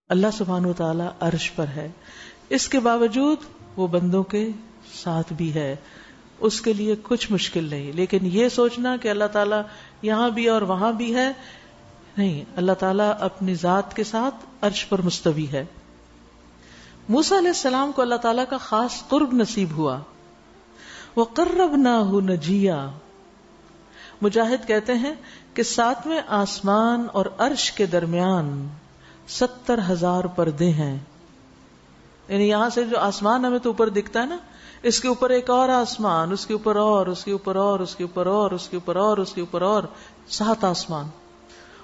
اللہ سبحانہ و تعالی عرش پر ہے، اس کے باوجود وہ بندوں کے ساتھ بھی ہے، اس کے لیے کچھ مشکل نہیں. لیکن یہ سوچنا کہ اللہ تعالیٰ یہاں بھی اور وہاں بھی ہے، نہیں. اللہ تعالیٰ اپنی ذات کے ساتھ عرش پر مستوی ہے. موسیٰ علیہ السلام کو اللہ تعالیٰ کا خاص قرب نصیب ہوا. وَقَرَّبْنَاهُ نَجِيًّا. مجاہد کہتے ہیں کہ 7ویں آسمان اور عرش کے درمیان 70,000 پردے ہیں. یعنی یہاں سے جو آسمان ہمیں تو اوپر دکھتا ہے نا، اس کے اوپر ایک اور آسمان، اس کے اوپر اور، اس کے اوپر اور، اس کے اوپر اور، اس کے اوپر اور، اس کے اوپر اور 7 آسمان.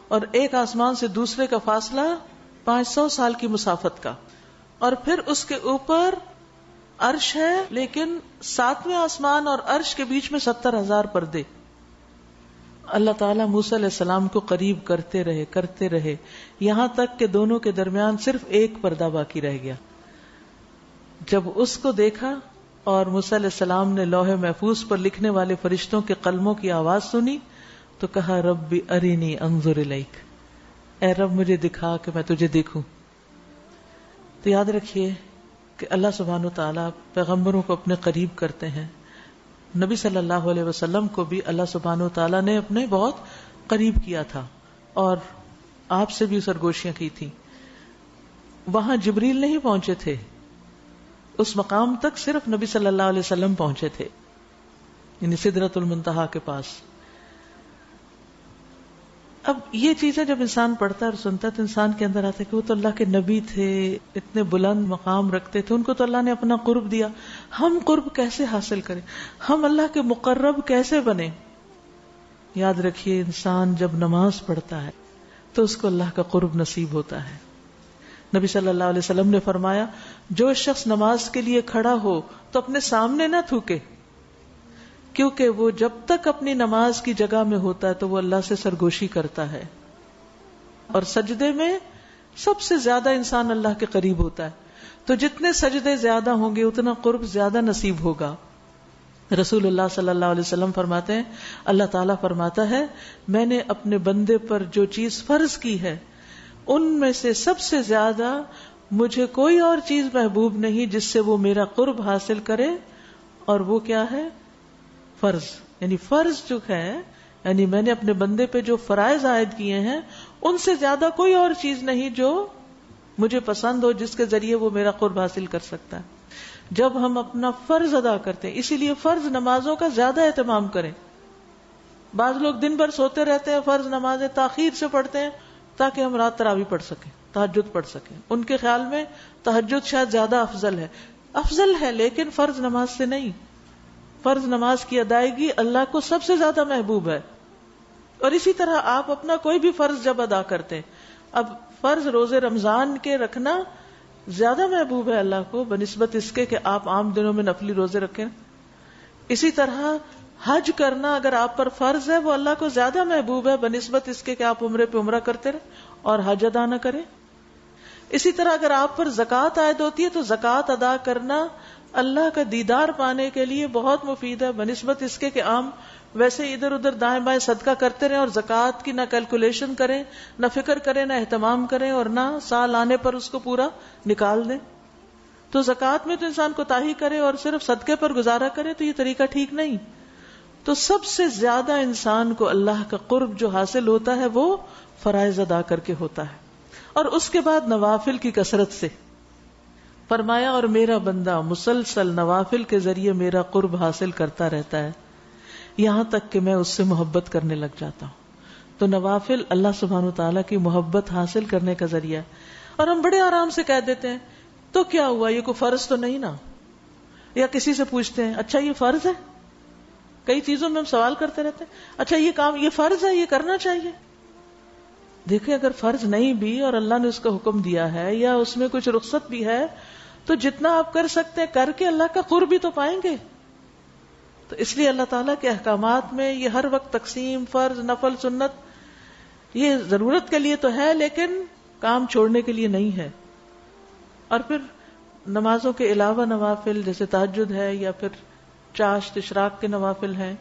اور ایک آسمان سے دوسرے کا فاصلہ 500 سال کی مسافت کا. اور پھر اس کے اوپر عرش ہے، لیکن 7ویں آسمان اور عرش کے بیچ میں 70,000 پردے. اللہ تعالیٰ موسیٰ علیہ السلام کو قریب کرتے رہے یہاں تک کہ دونوں کے درمیان صرف ایک پردہ باقی رہ گیا. جب اس کو دیکھا اور موسیٰ علیہ السلام نے لوح محفوظ پر لکھنے والے فرشتوں کے قلموں کی آواز سنی تو کہا رب ارینی انظر الیک، اے رب مجھے دکھا کہ میں تجھے دیکھوں. تو یاد رکھیے کہ اللہ سبحانہ وتعالیٰ پیغمبروں کو اپنے قریب کرتے ہیں. نبی صلی اللہ علیہ وسلم کو بھی اللہ سبحانہ وتعالیٰ نے اپنے بہت قریب کیا تھا اور آپ سے بھی سرگوشیاں کی تھی. وہاں جبریل نہیں پہنچے تھے، اس مقام تک صرف نبی صلی اللہ علیہ وسلم پہنچے تھے، یعنی سدرۃ المنتہا کے پاس. اب یہ چیزیں جب انسان پڑھتا ہے اور سنتا ہے تو انسان کے اندر آتا ہے کہ وہ تو اللہ کے نبی تھے، اتنے بلند مقام رکھتے تھے، ان کو تو اللہ نے اپنا قرب دیا، ہم قرب کیسے حاصل کریں، ہم اللہ کے مقرب کیسے بنیں. یاد رکھیے انسان جب نماز پڑھتا ہے تو اس کو اللہ کا قرب نصیب ہوتا ہے. نبی صلی اللہ علیہ وسلم نے فرمایا جو شخص نماز کے لیے کھڑا ہو تو اپنے سامنے نہ تھوکے، کیونکہ وہ جب تک اپنی نماز کی جگہ میں ہوتا ہے تو وہ اللہ سے سرگوشی کرتا ہے، اور سجدے میں سب سے زیادہ انسان اللہ کے قریب ہوتا ہے. تو جتنے سجدے زیادہ ہوں گے اتنا قرب زیادہ نصیب ہوگا. رسول اللہ صلی اللہ علیہ وسلم فرماتے ہیں اللہ تعالیٰ فرماتا ہے میں نے اپنے بندے پر جو چیز فرض کی ہے ان میں سے سب سے زیادہ مجھے کوئی اور چیز محبوب نہیں جس سے وہ میرا قرب حاصل کرے، اور وہ کیا ہے؟ فرض. یعنی فرض جو ہے، یعنی میں نے اپنے بندے پہ جو فرائض عائد کیے ہیں ان سے زیادہ کوئی اور چیز نہیں جو مجھے پسند ہو جس کے ذریعے وہ میرا قرب حاصل کر سکتا ہے. جب ہم اپنا فرض ادا کرتے ہیں، اسی لیے فرض نمازوں کا زیادہ اہتمام کریں. بعض لوگ دن بھر سوتے رہتے ہیں، فرض نمازیں تاخیر سے پڑھتے ہیں تاکہ ہم رات تراویح پڑھ سکیں، تہجد پڑھ سکیں. ان کے خیال میں تہجد شاید زیادہ افضل ہے لیکن فرض نماز سے نہیں. فرض نماز کی ادائیگی اللہ کو سب سے زیادہ محبوب ہے. اور اسی طرح آپ اپنا کوئی بھی فرض جب ادا کرتے ہیں، اب فرض روزے رمضان کے رکھنا زیادہ محبوب ہے اللہ کو بنسبت اس کے کہ آپ عام دنوں میں نفلی روزے رکھیں. اسی طرح حج کرنا اگر آپ پر فرض ہے وہ اللہ کو زیادہ محبوب ہے بنسبت اس کے کہ آپ عمرے پہ عمرہ کرتے رہیں اور حج ادا نہ کریں. اسی طرح اگر آپ پر زکوٰۃ عائد ہوتی ہے تو زکوٰۃ ادا کرنا اللہ کا دیدار پانے کے لیے بہت مفید ہے بنسبت اس کے کہ عام ویسے ادھر ادھر دائیں بائیں صدقہ کرتے رہیں اور زکوٰۃ کی نہ کیلکولیشن کریں، نہ فکر کریں، نہ اہتمام کریں، اور نہ سال آنے پر اس کو پورا نکال دیں. تو زکوٰۃ میں تو انسان کوتاہی کرے اور صرف صدقے پر گزارا کرے تو یہ طریقہ ٹھیک نہیں. تو سب سے زیادہ انسان کو اللہ کا قرب جو حاصل ہوتا ہے وہ فرائض ادا کر کے ہوتا ہے، اور اس کے بعد نوافل کی کثرت سے. فرمایا اور میرا بندہ مسلسل نوافل کے ذریعے میرا قرب حاصل کرتا رہتا ہے یہاں تک کہ میں اس سے محبت کرنے لگ جاتا ہوں. تو نوافل اللہ سبحانہ وتعالیٰ کی محبت حاصل کرنے کا ذریعہ ہے. اور ہم بڑے آرام سے کہہ دیتے ہیں تو کیا ہوا، یہ کوئی فرض تو نہیں نا. یا کسی سے پوچھتے ہیں اچھا یہ فرض ہے، کئی چیزوں میں ہم سوال کرتے رہتے ہیں، اچھا یہ کام یہ فرض ہے، یہ کرنا چاہیے. دیکھیں اگر فرض نہیں بھی اور اللہ نے اس کا حکم دیا ہے یا اس میں کچھ رخصت بھی ہے تو جتنا آپ کر سکتے ہیں کر کے اللہ کا قرب بھی تو پائیں گے. تو اس لیے اللہ تعالیٰ کے احکامات میں یہ ہر وقت تقسیم فرض نفل سنت یہ ضرورت کے لیے تو ہے لیکن کام چھوڑنے کے لیے نہیں ہے. اور پھر نمازوں کے علاوہ نوافل جیسے تہجد ہے یا پھر چاشت اشراق کے نوافل ہیں،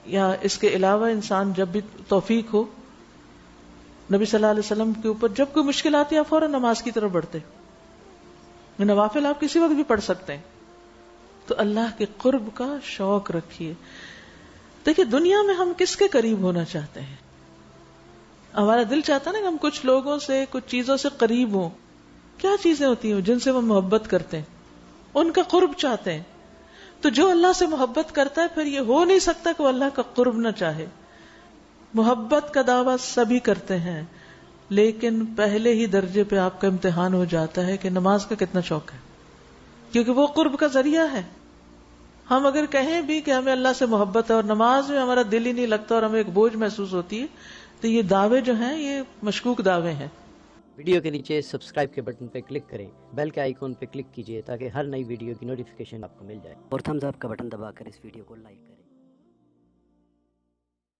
یا اس کے علاوہ انسان جب بھی توفیق ہو نبی صلی اللہ علیہ وسلم کے اوپر جب کوئی مشکل آتی ہے آپ فوراً نماز کی طرف بڑھتے. نوافل آپ کسی وقت بھی پڑھ سکتے ہیں. تو اللہ کے قرب کا شوق رکھیے. دیکھیے دنیا میں ہم کس کے قریب ہونا چاہتے ہیں؟ ہمارا دل چاہتا ہے نا کہ ہم کچھ لوگوں سے کچھ چیزوں سے قریب ہوں. کیا چیزیں ہوتی ہیں جن سے وہ محبت کرتے ہیں؟ ان کا قرب چاہتے ہیں. تو جو اللہ سے محبت کرتا ہے پھر یہ ہو نہیں سکتا کہ وہ اللہ کا قرب نہ چاہے. محبت کا دعویٰ سبھی کرتے ہیں لیکن پہلے ہی درجے پہ آپ کا امتحان ہو جاتا ہے کہ نماز کا کتنا شوق ہے، کیونکہ وہ قرب کا ذریعہ ہے. ہم اگر کہیں بھی کہ ہمیں اللہ سے محبت ہے اور نماز میں ہمارا دل ہی نہیں لگتا اور ہمیں ایک بوجھ محسوس ہوتی ہے، تو یہ دعوے جو ہیں یہ مشکوک دعوے ہیں. ویڈیو کے نیچے سبسکرائب کے بٹن پہ کلک کریں، بیل کے آئیکن پہ کلک کیجئے تاکہ ہر نئی ویڈیو کی نوٹیفیکیشن آپ کو مل جائے، اور تھمز اپ کا بٹن دبا کر اس ویڈیو کو لائک کریں.